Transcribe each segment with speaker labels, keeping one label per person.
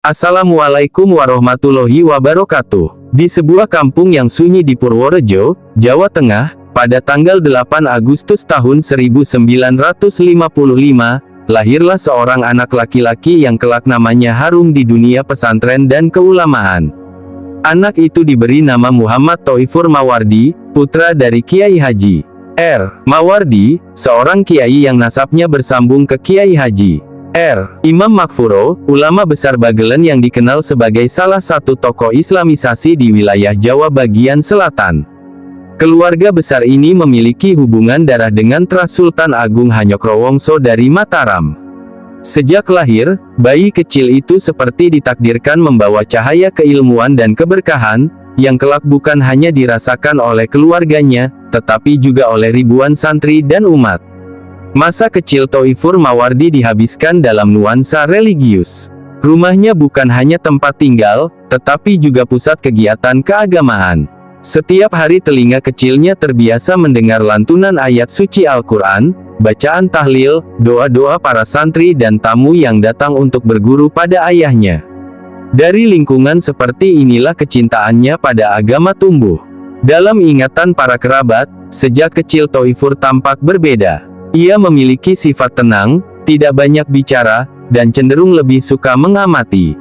Speaker 1: Assalamualaikum warahmatullahi wabarakatuh. Di sebuah kampung yang sunyi di Purworejo, Jawa Tengah, pada tanggal 8 Agustus tahun 1955, lahirlah seorang anak laki-laki yang kelak namanya harum di dunia pesantren dan keulamaan. Anak itu diberi nama Muhammad Thoifur Mawardi, putra dari Kiai Haji R. Mawardi, seorang kiai yang nasabnya bersambung ke Kiai Haji R. Imam Makfuro, ulama besar Bagelen yang dikenal sebagai salah satu tokoh Islamisasi di wilayah Jawa bagian selatan. Keluarga besar ini memiliki hubungan darah dengan Tras Sultan Agung Hanyokrowongso dari Mataram. Sejak lahir, bayi kecil itu seperti ditakdirkan membawa cahaya keilmuan dan keberkahan, yang kelak bukan hanya dirasakan oleh keluarganya, tetapi juga oleh ribuan santri dan umat. Masa kecil Thoifur Mawardi dihabiskan dalam nuansa religius. Rumahnya bukan hanya tempat tinggal, tetapi juga pusat kegiatan keagamaan. Setiap hari telinga kecilnya terbiasa mendengar lantunan ayat suci Al-Quran, bacaan tahlil, doa-doa para santri dan tamu yang datang untuk berguru pada ayahnya. Dari lingkungan seperti inilah kecintaannya pada agama tumbuh. Dalam ingatan para kerabat, sejak kecil Thoifur tampak berbeda. Ia memiliki sifat tenang, tidak banyak bicara, dan cenderung lebih suka mengamati.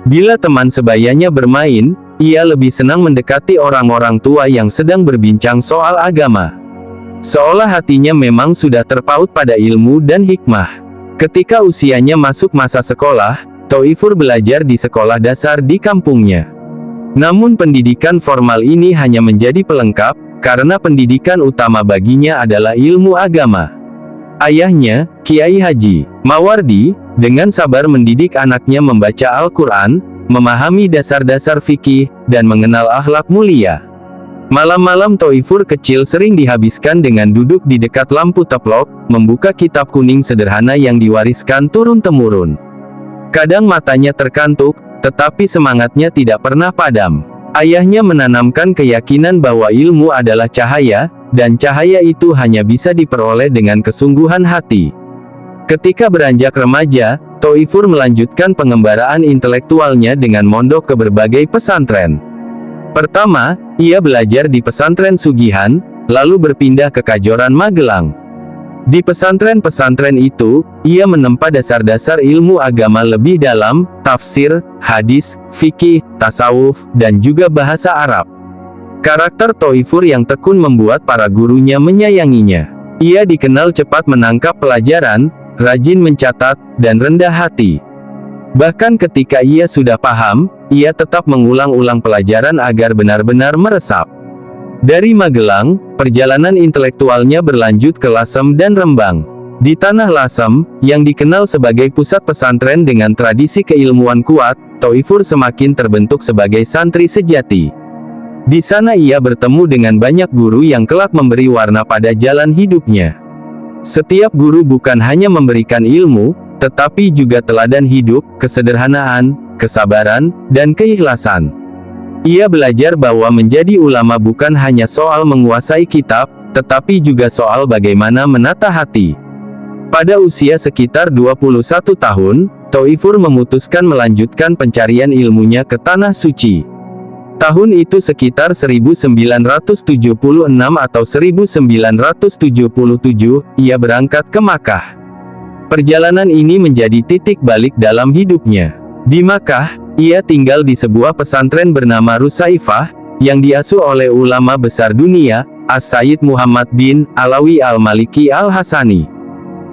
Speaker 1: Bila teman sebayanya bermain, ia lebih senang mendekati orang-orang tua yang sedang berbincang soal agama. Seolah hatinya memang sudah terpaut pada ilmu dan hikmah. Ketika usianya masuk masa sekolah, Thoifur belajar di sekolah dasar di kampungnya. Namun pendidikan formal ini hanya menjadi pelengkap, karena pendidikan utama baginya adalah ilmu agama. Ayahnya, Kiai Haji Mawardi, dengan sabar mendidik anaknya membaca Al-Quran, memahami dasar-dasar fikih, dan mengenal akhlak mulia. Malam-malam Thoifur kecil sering dihabiskan dengan duduk di dekat lampu teplok, membuka kitab kuning sederhana yang diwariskan turun-temurun. Kadang matanya terkantuk, tetapi semangatnya tidak pernah padam. Ayahnya menanamkan keyakinan bahwa ilmu adalah cahaya, dan cahaya itu hanya bisa diperoleh dengan kesungguhan hati. Ketika beranjak remaja, Thoifur melanjutkan pengembaraan intelektualnya dengan mondok ke berbagai pesantren. Pertama, ia belajar di pesantren Sugihan, lalu berpindah ke Kajoran Magelang. Di pesantren-pesantren itu, ia menempa dasar-dasar ilmu agama lebih dalam, tafsir, hadis, fikih, tasawuf, dan juga bahasa Arab. Karakter Thoifur yang tekun membuat para gurunya menyayanginya. Ia dikenal cepat menangkap pelajaran, rajin mencatat, dan rendah hati. Bahkan ketika ia sudah paham, ia tetap mengulang-ulang pelajaran agar benar-benar meresap. Dari Magelang, perjalanan intelektualnya berlanjut ke Lasem dan Rembang. Di tanah Lasem, yang dikenal sebagai pusat pesantren dengan tradisi keilmuan kuat, Thoifur semakin terbentuk sebagai santri sejati. Di sana ia bertemu dengan banyak guru yang kelak memberi warna pada jalan hidupnya. Setiap guru bukan hanya memberikan ilmu, tetapi juga teladan hidup, kesederhanaan, kesabaran, dan keikhlasan. Ia belajar bahwa menjadi ulama bukan hanya soal menguasai kitab, tetapi juga soal bagaimana menata hati. Pada usia sekitar 21 tahun, Thoifur memutuskan melanjutkan pencarian ilmunya ke Tanah Suci. Tahun itu sekitar 1976 atau 1977, ia berangkat ke Makkah. Perjalanan ini menjadi titik balik dalam hidupnya. Di Makkah, ia tinggal di sebuah pesantren bernama Rusaifah, yang diasuh oleh ulama besar dunia, As-Sayyid Muhammad bin Alawi Al-Maliki Al-Hasani.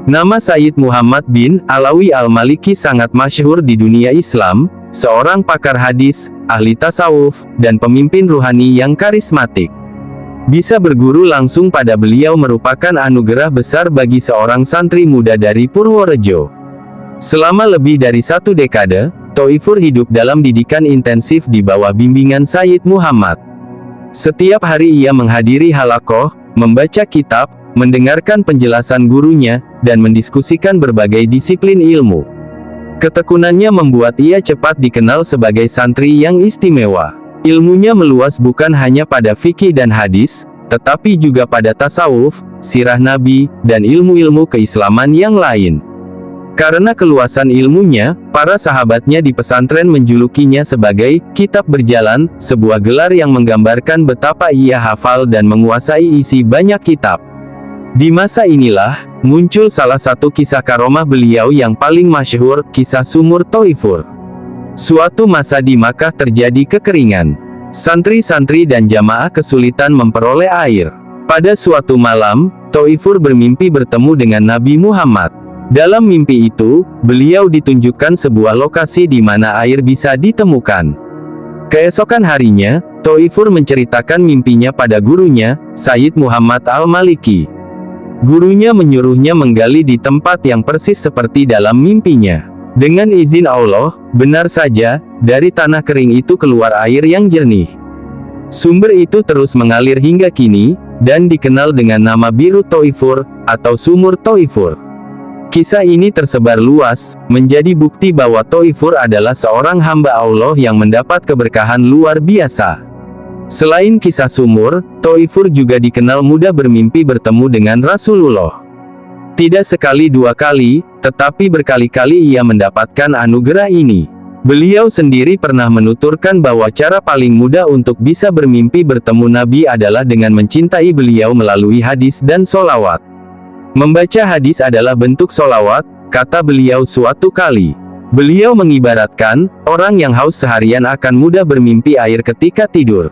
Speaker 1: Nama Sayyid Muhammad bin Alawi Al-Maliki sangat masyhur di dunia Islam, seorang pakar hadis, ahli tasawuf, dan pemimpin ruhani yang karismatik. Bisa berguru langsung pada beliau merupakan anugerah besar bagi seorang santri muda dari Purworejo. Selama lebih dari 1 dekade, Thoifur hidup dalam didikan intensif di bawah bimbingan Sayyid Muhammad. Setiap hari ia menghadiri halakoh, membaca kitab, mendengarkan penjelasan gurunya, dan mendiskusikan berbagai disiplin ilmu. Ketekunannya membuat ia cepat dikenal sebagai santri yang istimewa. Ilmunya meluas bukan hanya pada fikih dan hadis, tetapi juga pada tasawuf, sirah Nabi, dan ilmu-ilmu keislaman yang lain. Karena keluasan ilmunya, para sahabatnya di pesantren menjulukinya sebagai kitab berjalan, sebuah gelar yang menggambarkan betapa ia hafal dan menguasai isi banyak kitab. Di masa inilah, muncul salah satu kisah karomah beliau yang paling masyhur, kisah sumur Thoifur. Suatu masa di Makkah terjadi kekeringan. Santri-santri dan jamaah kesulitan memperoleh air. Pada suatu malam, Thoifur bermimpi bertemu dengan Nabi Muhammad. Dalam mimpi itu, beliau ditunjukkan sebuah lokasi di mana air bisa ditemukan. Keesokan harinya, Thoifur menceritakan mimpinya pada gurunya, Sayyid Muhammad Al-Maliki. Gurunya menyuruhnya menggali di tempat yang persis seperti dalam mimpinya. Dengan izin Allah, benar saja, dari tanah kering itu keluar air yang jernih. Sumber itu terus mengalir hingga kini, dan dikenal dengan nama Biru Thoifur, atau Sumur Thoifur. Kisah ini tersebar luas, menjadi bukti bahwa Thoifur adalah seorang hamba Allah yang mendapat keberkahan luar biasa. Selain kisah sumur, Thoifur juga dikenal mudah bermimpi bertemu dengan Rasulullah. Tidak sekali dua kali, tetapi berkali-kali ia mendapatkan anugerah ini. Beliau sendiri pernah menuturkan bahwa cara paling mudah untuk bisa bermimpi bertemu Nabi adalah dengan mencintai beliau melalui hadis dan sholawat. Membaca hadis adalah bentuk sholawat, kata beliau suatu kali. Beliau mengibaratkan, orang yang haus seharian akan mudah bermimpi air ketika tidur.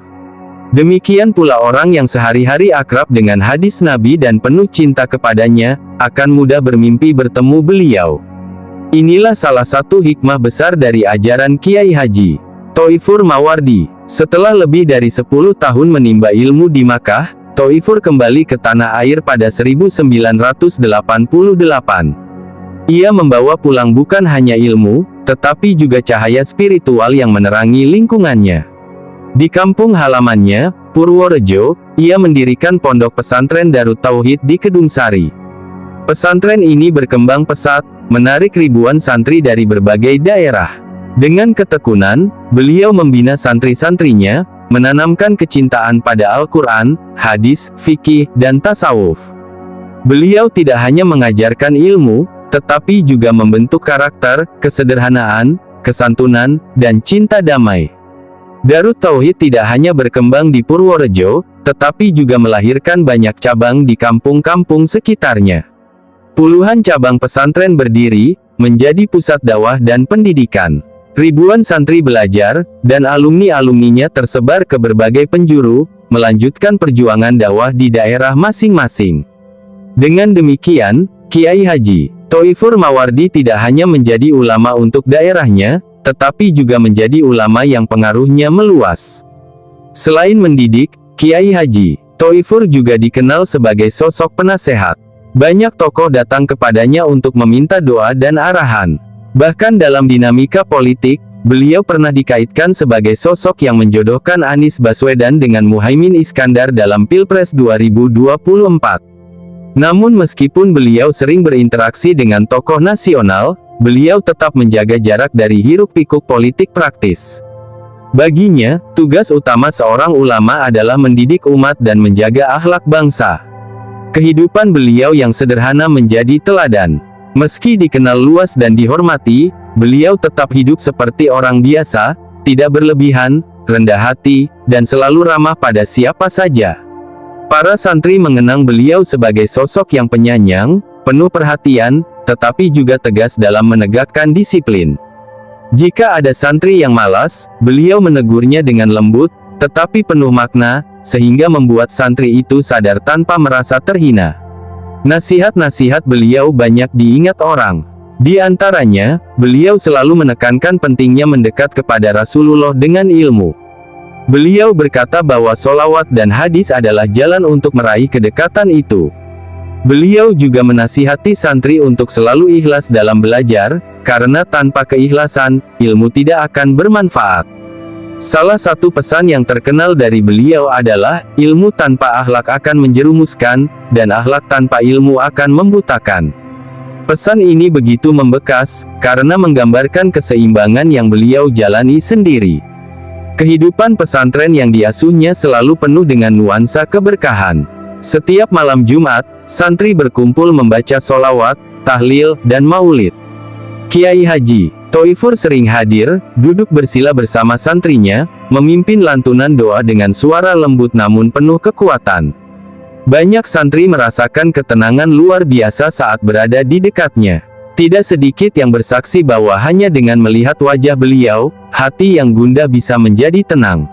Speaker 1: Demikian pula orang yang sehari-hari akrab dengan hadis Nabi dan penuh cinta kepadanya, akan mudah bermimpi bertemu beliau. Inilah salah satu hikmah besar dari ajaran Kiai Haji Thoifur Mawardi. Setelah lebih dari 10 tahun menimba ilmu di Makkah, Thoifur kembali ke tanah air pada 1988. Ia membawa pulang bukan hanya ilmu, tetapi juga cahaya spiritual yang menerangi lingkungannya. Di kampung halamannya, Purworejo, ia mendirikan pondok pesantren Darut Tauhid di Kedung Sari. Pesantren ini berkembang pesat, menarik ribuan santri dari berbagai daerah. Dengan ketekunan, beliau membina santri-santrinya, menanamkan kecintaan pada Al-Quran, hadis, fikih, dan tasawuf. Beliau tidak hanya mengajarkan ilmu, tetapi juga membentuk karakter, kesederhanaan, kesantunan, dan cinta damai. Darut Tauhid tidak hanya berkembang di Purworejo, tetapi juga melahirkan banyak cabang di kampung-kampung sekitarnya. Puluhan cabang pesantren berdiri, menjadi pusat dakwah dan pendidikan. Ribuan santri belajar, dan alumni-alumninya tersebar ke berbagai penjuru, melanjutkan perjuangan dakwah di daerah masing-masing. Dengan demikian, Kiai Haji Thoifur Mawardi tidak hanya menjadi ulama untuk daerahnya, tetapi juga menjadi ulama yang pengaruhnya meluas. Selain mendidik, Kiai Haji Thoifur juga dikenal sebagai sosok penasehat. Banyak tokoh datang kepadanya untuk meminta doa dan arahan. Bahkan dalam dinamika politik, beliau pernah dikaitkan sebagai sosok yang menjodohkan Anies Baswedan dengan Muhaimin Iskandar dalam Pilpres 2024. Namun meskipun beliau sering berinteraksi dengan tokoh nasional, beliau tetap menjaga jarak dari hiruk-pikuk politik praktis. Baginya, tugas utama seorang ulama adalah mendidik umat dan menjaga akhlak bangsa. Kehidupan beliau yang sederhana menjadi teladan. Meski dikenal luas dan dihormati, beliau tetap hidup seperti orang biasa, tidak berlebihan, rendah hati, dan selalu ramah pada siapa saja. Para santri mengenang beliau sebagai sosok yang penyayang, penuh perhatian, tetapi juga tegas dalam menegakkan disiplin. Jika ada santri yang malas, beliau menegurnya dengan lembut, tetapi penuh makna, sehingga membuat santri itu sadar tanpa merasa terhina. Nasihat-nasihat beliau banyak diingat orang. Di antaranya, beliau selalu menekankan pentingnya mendekat kepada Rasulullah dengan ilmu. Beliau berkata bahwa sholawat dan hadis adalah jalan untuk meraih kedekatan itu. Beliau juga menasihati santri untuk selalu ikhlas dalam belajar, karena tanpa keikhlasan, ilmu tidak akan bermanfaat. Salah satu pesan yang terkenal dari beliau adalah, ilmu tanpa akhlak akan menjerumuskan, dan akhlak tanpa ilmu akan membutakan. Pesan ini begitu membekas, karena menggambarkan keseimbangan yang beliau jalani sendiri. Kehidupan pesantren yang diasuhnya selalu penuh dengan nuansa keberkahan. Setiap malam Jumat, santri berkumpul membaca sholawat, tahlil, dan maulid. Kiai Haji Thoifur sering hadir, duduk bersila bersama santrinya, memimpin lantunan doa dengan suara lembut namun penuh kekuatan. Banyak santri merasakan ketenangan luar biasa saat berada di dekatnya. Tidak sedikit yang bersaksi bahwa hanya dengan melihat wajah beliau, hati yang gundah bisa menjadi tenang.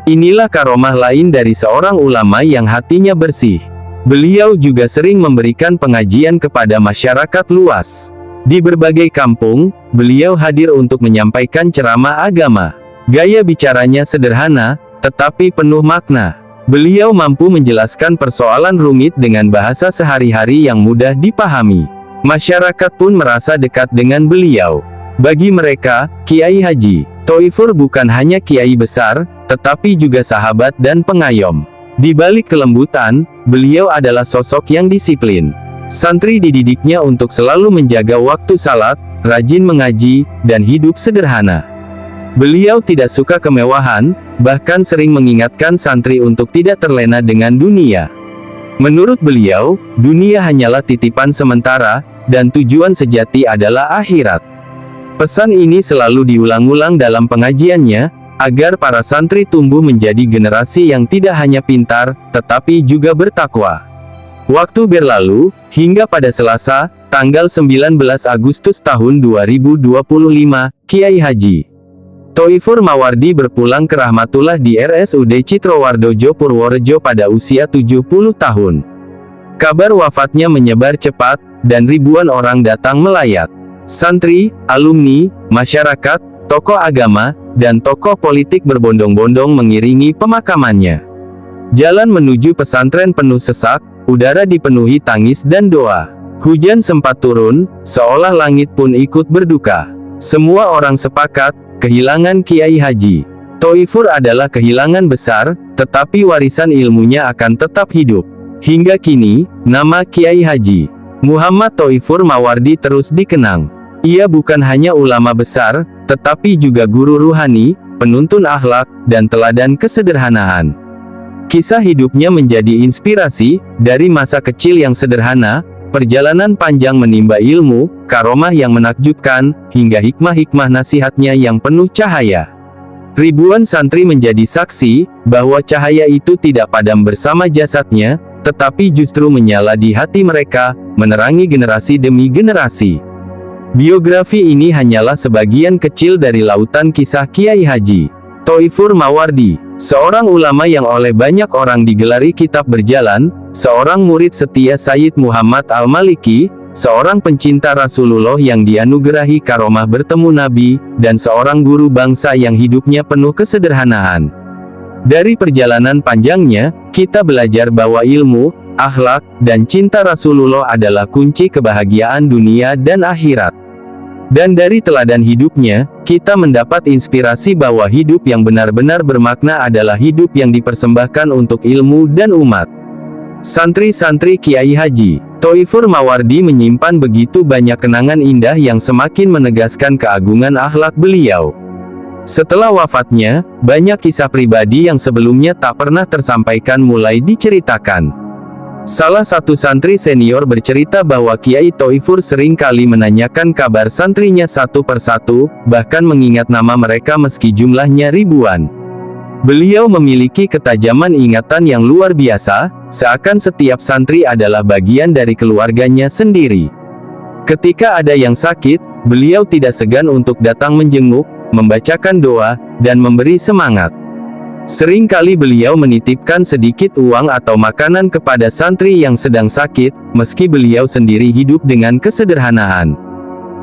Speaker 1: Inilah karomah lain dari seorang ulama yang hatinya bersih. Beliau juga sering memberikan pengajian kepada masyarakat luas. Di berbagai kampung, beliau hadir untuk menyampaikan ceramah agama. Gaya bicaranya sederhana, tetapi penuh makna. Beliau mampu menjelaskan persoalan rumit dengan bahasa sehari-hari yang mudah dipahami. Masyarakat pun merasa dekat dengan beliau. Bagi mereka, Kiai Haji Thoifur bukan hanya kiai besar, tetapi juga sahabat dan pengayom. Di balik kelembutan, beliau adalah sosok yang disiplin. Santri dididiknya untuk selalu menjaga waktu salat, rajin mengaji, dan hidup sederhana. Beliau tidak suka kemewahan, bahkan sering mengingatkan santri untuk tidak terlena dengan dunia. Menurut beliau, dunia hanyalah titipan sementara, dan tujuan sejati adalah akhirat. Pesan ini selalu diulang-ulang dalam pengajiannya, agar para santri tumbuh menjadi generasi yang tidak hanya pintar, tetapi juga bertakwa. Waktu berlalu, hingga pada Selasa, tanggal 19 Agustus tahun 2025, Kiai Haji Thoifur Mawardi berpulang ke rahmatullah di RSUD Citrowardojo Purworejo pada usia 70 tahun. Kabar wafatnya menyebar cepat, dan ribuan orang datang melayat. Santri, alumni, masyarakat, tokoh agama, dan tokoh politik berbondong-bondong mengiringi pemakamannya. Jalan menuju pesantren penuh sesak, udara dipenuhi tangis dan doa. Hujan sempat turun, seolah langit pun ikut berduka. Semua orang sepakat, kehilangan Kiai Haji Thoifur adalah kehilangan besar, tetapi warisan ilmunya akan tetap hidup. Hingga kini, nama Kiai Haji Muhammad Thoifur Mawardi terus dikenang. Ia bukan hanya ulama besar, tetapi juga guru ruhani, penuntun akhlak, dan teladan kesederhanaan. Kisah hidupnya menjadi inspirasi, dari masa kecil yang sederhana, perjalanan panjang menimba ilmu, karomah yang menakjubkan, hingga hikmah-hikmah nasihatnya yang penuh cahaya. Ribuan santri menjadi saksi, bahwa cahaya itu tidak padam bersama jasadnya, tetapi justru menyala di hati mereka, menerangi generasi demi generasi. Biografi ini hanyalah sebagian kecil dari lautan kisah Kiai Haji Thoifur Mawardi, seorang ulama yang oleh banyak orang digelari kitab berjalan, seorang murid setia Sayyid Muhammad Al-Maliki, seorang pencinta Rasulullah yang dianugerahi karomah bertemu Nabi, dan seorang guru bangsa yang hidupnya penuh kesederhanaan. Dari perjalanan panjangnya, kita belajar bahwa ilmu, akhlak, dan cinta Rasulullah adalah kunci kebahagiaan dunia dan akhirat. Dan dari teladan hidupnya, kita mendapat inspirasi bahwa hidup yang benar-benar bermakna adalah hidup yang dipersembahkan untuk ilmu dan umat. Santri-santri Kiai Haji Thoifur Mawardi menyimpan begitu banyak kenangan indah yang semakin menegaskan keagungan akhlak beliau. Setelah wafatnya, banyak kisah pribadi yang sebelumnya tak pernah tersampaikan mulai diceritakan. Salah satu santri senior bercerita bahwa Kiai Thoifur sering kali menanyakan kabar santrinya satu persatu, bahkan mengingat nama mereka meski jumlahnya ribuan. Beliau memiliki ketajaman ingatan yang luar biasa, seakan setiap santri adalah bagian dari keluarganya sendiri. Ketika ada yang sakit, beliau tidak segan untuk datang menjenguk, membacakan doa, dan memberi semangat. Seringkali beliau menitipkan sedikit uang atau makanan kepada santri yang sedang sakit, meski beliau sendiri hidup dengan kesederhanaan.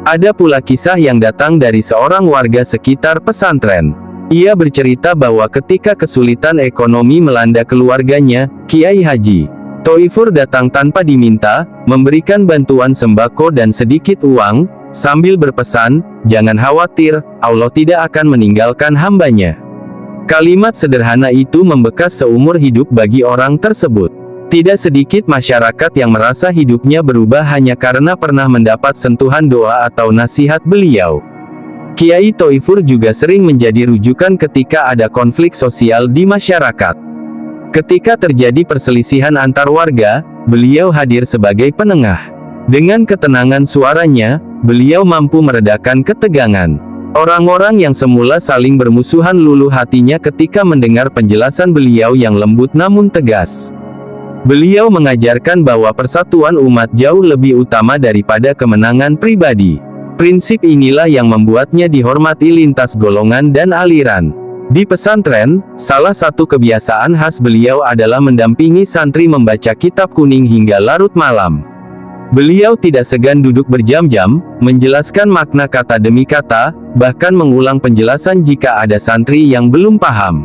Speaker 1: Ada pula kisah yang datang dari seorang warga sekitar pesantren. Ia bercerita bahwa ketika kesulitan ekonomi melanda keluarganya, Kiai Haji Thoifur datang tanpa diminta, memberikan bantuan sembako dan sedikit uang, sambil berpesan, "Jangan khawatir, Allah tidak akan meninggalkan hambanya." Kalimat sederhana itu membekas seumur hidup bagi orang tersebut. Tidak sedikit masyarakat yang merasa hidupnya berubah hanya karena pernah mendapat sentuhan doa atau nasihat beliau. Kiai Thoifur juga sering menjadi rujukan ketika ada konflik sosial di masyarakat. Ketika terjadi perselisihan antar warga, beliau hadir sebagai penengah. Dengan ketenangan suaranya, beliau mampu meredakan ketegangan. Orang-orang yang semula saling bermusuhan luluh hatinya ketika mendengar penjelasan beliau yang lembut namun tegas. Beliau mengajarkan bahwa persatuan umat jauh lebih utama daripada kemenangan pribadi. Prinsip inilah yang membuatnya dihormati lintas golongan dan aliran. Di pesantren, salah satu kebiasaan khas beliau adalah mendampingi santri membaca kitab kuning hingga larut malam. Beliau tidak segan duduk berjam-jam, menjelaskan makna kata demi kata, bahkan mengulang penjelasan jika ada santri yang belum paham.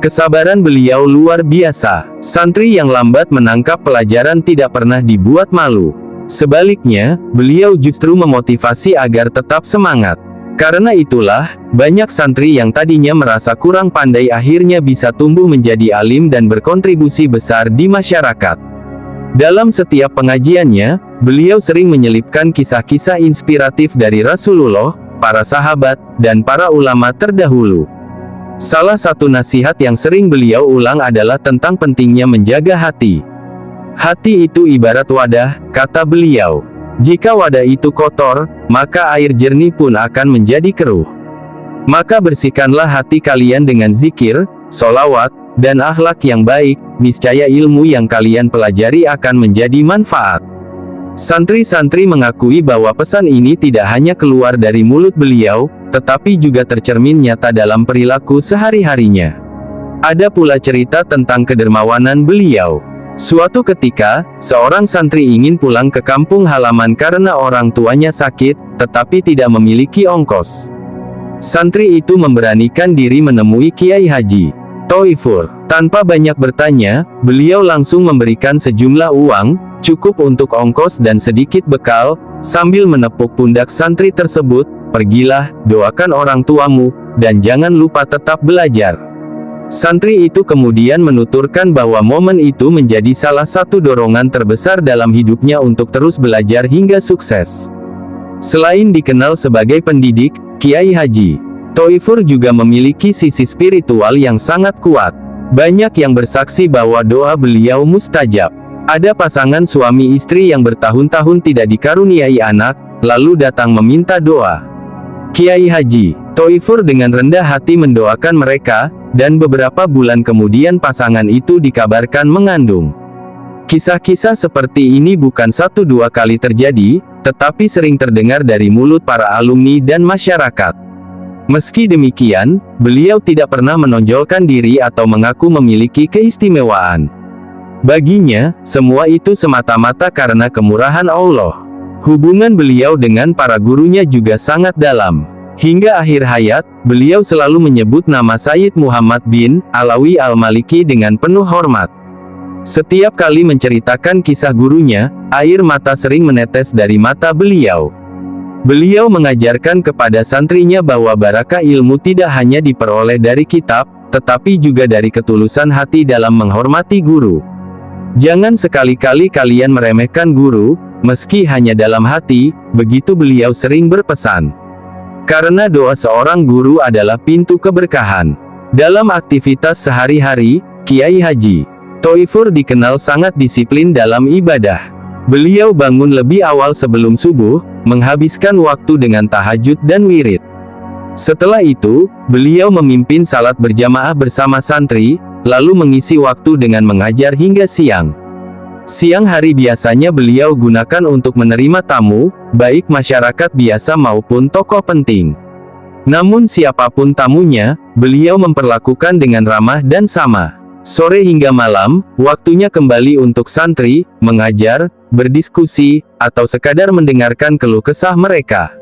Speaker 1: Kesabaran beliau luar biasa. Santri yang lambat menangkap pelajaran tidak pernah dibuat malu. Sebaliknya, beliau justru memotivasi agar tetap semangat. Karena itulah, banyak santri yang tadinya merasa kurang pandai akhirnya bisa tumbuh menjadi alim dan berkontribusi besar di masyarakat. Dalam setiap pengajiannya, beliau sering menyelipkan kisah-kisah inspiratif dari Rasulullah, para sahabat, dan para ulama terdahulu. Salah satu nasihat yang sering beliau ulang adalah tentang pentingnya menjaga hati. Hati itu ibarat wadah, kata beliau. Jika wadah itu kotor, maka air jernih pun akan menjadi keruh. Maka bersihkanlah hati kalian dengan zikir, sholawat, dan akhlak yang baik, niscaya ilmu yang kalian pelajari akan menjadi manfaat. Santri-santri mengakui bahwa pesan ini tidak hanya keluar dari mulut beliau, tetapi juga tercermin nyata dalam perilaku sehari-harinya. Ada pula cerita tentang kedermawanan beliau. Suatu ketika, seorang santri ingin pulang ke kampung halaman karena orang tuanya sakit, tetapi tidak memiliki ongkos. Santri itu memberanikan diri menemui Kiai Haji Thoifur. Tanpa banyak bertanya, beliau langsung memberikan sejumlah uang, cukup untuk ongkos dan sedikit bekal, sambil menepuk pundak santri tersebut, "Pergilah, doakan orang tuamu, dan jangan lupa tetap belajar." Santri itu kemudian menuturkan bahwa momen itu menjadi salah satu dorongan terbesar dalam hidupnya untuk terus belajar hingga sukses. Selain dikenal sebagai pendidik, Kiai Haji Thoifur juga memiliki sisi spiritual yang sangat kuat. Banyak yang bersaksi bahwa doa beliau mustajab. Ada pasangan suami istri yang bertahun-tahun tidak dikaruniai anak, lalu datang meminta doa. Kiai Haji Thoifur dengan rendah hati mendoakan mereka, dan beberapa bulan kemudian pasangan itu dikabarkan mengandung. Kisah-kisah seperti ini bukan satu dua kali terjadi, tetapi sering terdengar dari mulut para alumni dan masyarakat. Meski demikian, beliau tidak pernah menonjolkan diri atau mengaku memiliki keistimewaan. Baginya, semua itu semata-mata karena kemurahan Allah. Hubungan beliau dengan para gurunya juga sangat dalam. Hingga akhir hayat, beliau selalu menyebut nama Sayyid Muhammad bin Alawi Al-Maliki dengan penuh hormat. Setiap kali menceritakan kisah gurunya, air mata sering menetes dari mata beliau. Beliau mengajarkan kepada santrinya bahwa barakah ilmu tidak hanya diperoleh dari kitab, tetapi juga dari ketulusan hati dalam menghormati guru. Jangan sekali-kali kalian meremehkan guru, meski hanya dalam hati, begitu beliau sering berpesan. Karena doa seorang guru adalah pintu keberkahan. Dalam aktivitas sehari-hari, Kiai Haji Thoifur dikenal sangat disiplin dalam ibadah. Beliau bangun lebih awal sebelum subuh, menghabiskan waktu dengan tahajud dan wirid. Setelah itu, beliau memimpin salat berjamaah bersama santri, lalu mengisi waktu dengan mengajar hingga siang. Siang hari biasanya beliau gunakan untuk menerima tamu, baik masyarakat biasa maupun tokoh penting. Namun siapapun tamunya, beliau memperlakukan dengan ramah dan sama. Sore hingga malam, waktunya kembali untuk santri, mengajar, berdiskusi, atau sekadar mendengarkan keluh kesah mereka.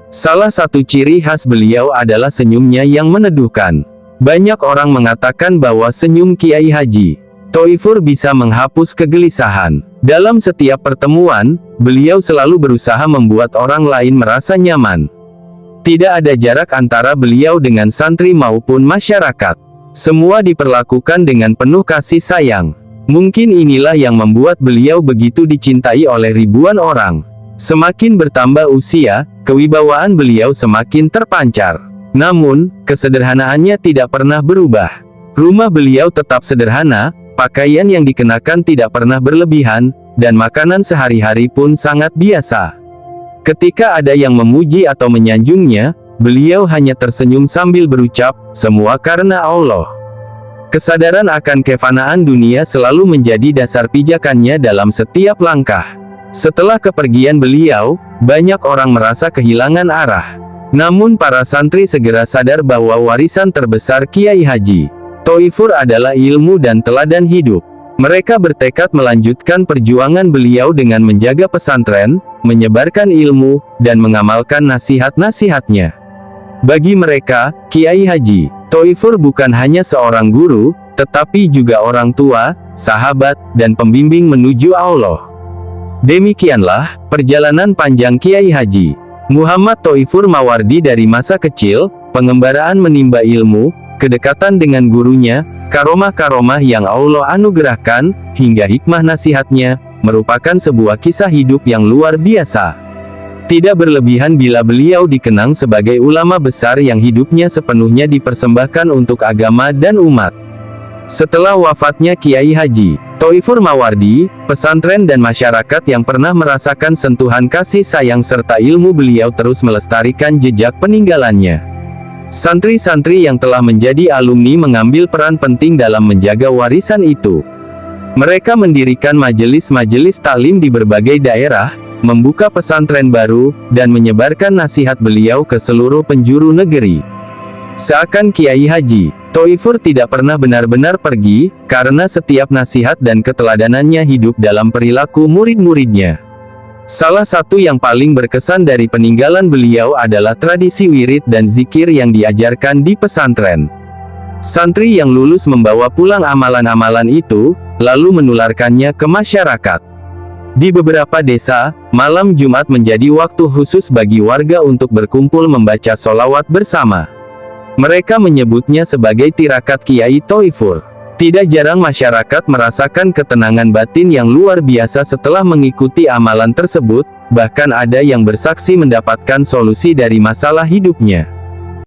Speaker 1: Salah satu ciri khas beliau adalah senyumnya yang meneduhkan. Banyak orang mengatakan bahwa senyum Kiai Haji Thoifur bisa menghapus kegelisahan. Dalam setiap pertemuan, beliau selalu berusaha membuat orang lain merasa nyaman. Tidak ada jarak antara beliau dengan santri maupun masyarakat. Semua diperlakukan dengan penuh kasih sayang. Mungkin inilah yang membuat beliau begitu dicintai oleh ribuan orang. Semakin bertambah usia, kewibawaan beliau semakin terpancar. Namun, kesederhanaannya tidak pernah berubah. Rumah beliau tetap sederhana, pakaian yang dikenakan tidak pernah berlebihan, dan makanan sehari-hari pun sangat biasa. Ketika ada yang memuji atau menyanjungnya, beliau hanya tersenyum sambil berucap, "Semua karena Allah." Kesadaran akan kefanaan dunia selalu menjadi dasar pijakannya dalam setiap langkah. Setelah kepergian beliau, banyak orang merasa kehilangan arah. Namun para santri segera sadar bahwa warisan terbesar Kiai Haji Thoifur adalah ilmu dan teladan hidup. Mereka bertekad melanjutkan perjuangan beliau dengan menjaga pesantren, menyebarkan ilmu, dan mengamalkan nasihat-nasihatnya. Bagi mereka, Kiai Haji Thoifur bukan hanya seorang guru, tetapi juga orang tua, sahabat, dan pembimbing menuju Allah. Demikianlah perjalanan panjang Kiai Haji Muhammad Thoifur Mawardi dari masa kecil, pengembaraan menimba ilmu, kedekatan dengan gurunya, karomah-karomah yang Allah anugerahkan, hingga hikmah nasihatnya, merupakan sebuah kisah hidup yang luar biasa. Tidak berlebihan bila beliau dikenang sebagai ulama besar yang hidupnya sepenuhnya dipersembahkan untuk agama dan umat. Setelah wafatnya Kiai Haji Thoifur Mawardi, pesantren dan masyarakat yang pernah merasakan sentuhan kasih sayang serta ilmu beliau terus melestarikan jejak peninggalannya. Santri-santri yang telah menjadi alumni mengambil peran penting dalam menjaga warisan itu. Mereka mendirikan majelis-majelis taklim di berbagai daerah, membuka pesantren baru, dan menyebarkan nasihat beliau ke seluruh penjuru negeri. Seakan Kiai Haji Thoifur tidak pernah benar-benar pergi, karena setiap nasihat dan keteladanannya hidup dalam perilaku murid-muridnya. Salah satu yang paling berkesan dari peninggalan beliau adalah tradisi wirid dan zikir yang diajarkan di pesantren. Santri yang lulus membawa pulang amalan-amalan itu, lalu menularkannya ke masyarakat. Di beberapa desa, malam Jumat menjadi waktu khusus bagi warga untuk berkumpul membaca sholawat bersama. Mereka menyebutnya sebagai tirakat Kiai Thoifur. Tidak jarang masyarakat merasakan ketenangan batin yang luar biasa setelah mengikuti amalan tersebut, bahkan ada yang bersaksi mendapatkan solusi dari masalah hidupnya.